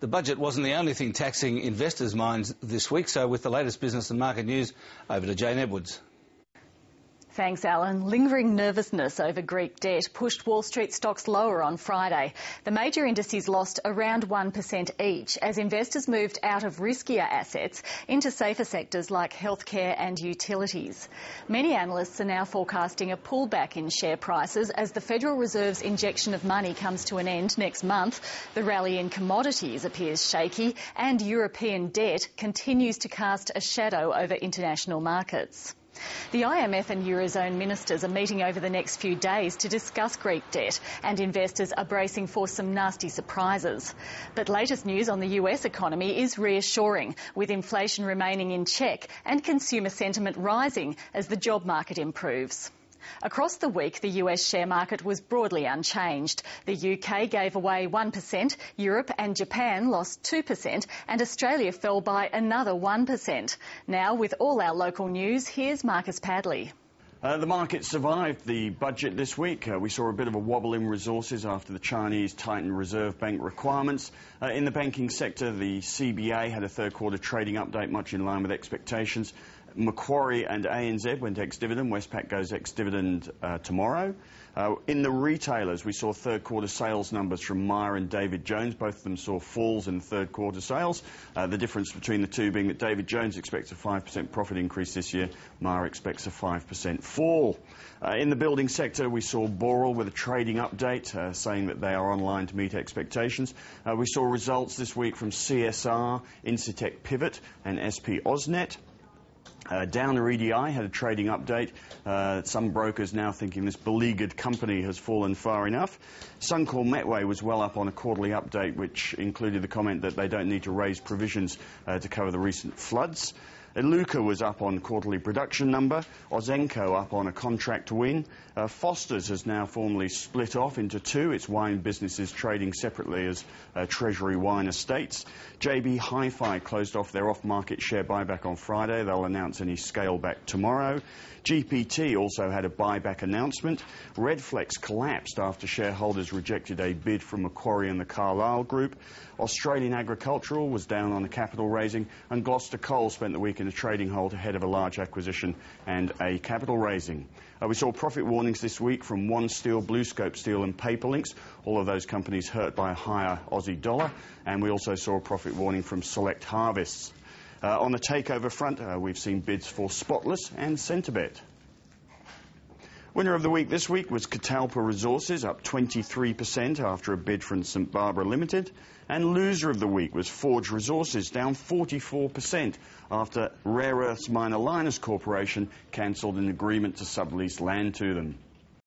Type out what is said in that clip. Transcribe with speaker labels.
Speaker 1: The budget wasn't the only thing taxing investors' minds this week, so with the latest business and market news, over to Jane Edwards.
Speaker 2: Thanks, Alan. Lingering nervousness over Greek debt pushed Wall Street stocks lower on Friday. The major indices lost around 1% each as investors moved out of riskier assets into safer sectors like healthcare and utilities. Many analysts are now forecasting a pullback in share prices as the Federal Reserve's injection of money comes to an end next month. The rally in commodities appears shaky and European debt continues to cast a shadow over international markets. The IMF and Eurozone ministers are meeting over the next few days to discuss Greek debt, and investors are bracing for some nasty surprises. But latest news on the US economy is reassuring, with inflation remaining in check and consumer sentiment rising as the job market improves. Across the week, the US share market was broadly unchanged. The UK gave away 1%, Europe and Japan lost 2%, and Australia fell by another 1%. Now, with all our local news, here's Marcus Padley.
Speaker 3: The market survived the budget this week. We saw a bit of a wobble in resources after the Chinese tightened Reserve Bank requirements. In the banking sector, the CBA had a third quarter trading update much in line with expectations. Macquarie and ANZ went ex-dividend. Westpac goes ex-dividend tomorrow. In the retailers, we saw third quarter sales numbers from Myer and David Jones. Both of them saw falls in third quarter sales. The difference between the two being that David Jones expects a 5% profit increase this year. Myer expects a 5% fall. In the building sector, we saw Boral with a trading update saying that they are online to meet expectations. We saw results this week from CSR, Incitec Pivot and SP Ausnet. Downer EDI had a trading update. Some brokers now thinking this beleaguered company has fallen far enough. Suncorp Metway was well up on a quarterly update, which included the comment that they don't need to raise provisions to cover the recent floods. Iluka was up on quarterly production number. Ausenco up on a contract win. Foster's has now formally split off into two. Its wine business is trading separately as Treasury Wine Estates. JB Hi-Fi closed off their off-market share buyback on Friday. They'll announce any scale back tomorrow. GPT also had a buyback announcement. Redflex collapsed after shareholders rejected a bid from Macquarie and the Carlyle Group. Australian Agricultural was down on the capital raising, and Gloucester Coal spent the week in a trading halt ahead of a large acquisition and a capital raising. We saw profit warnings this week from One Steel, BlueScope Steel and Paperlinks, all of those companies hurt by a higher Aussie dollar, and we also saw a profit warning from Select Harvests. On the takeover front, we've seen bids for Spotless and Centrebet. Winner of the week this week was Catalpa Resources, up 23% after a bid from St Barbara Limited. And loser of the week was Forge Resources, down 44% after Rare Earths Miner Linus Corporation cancelled an agreement to sublease land to them.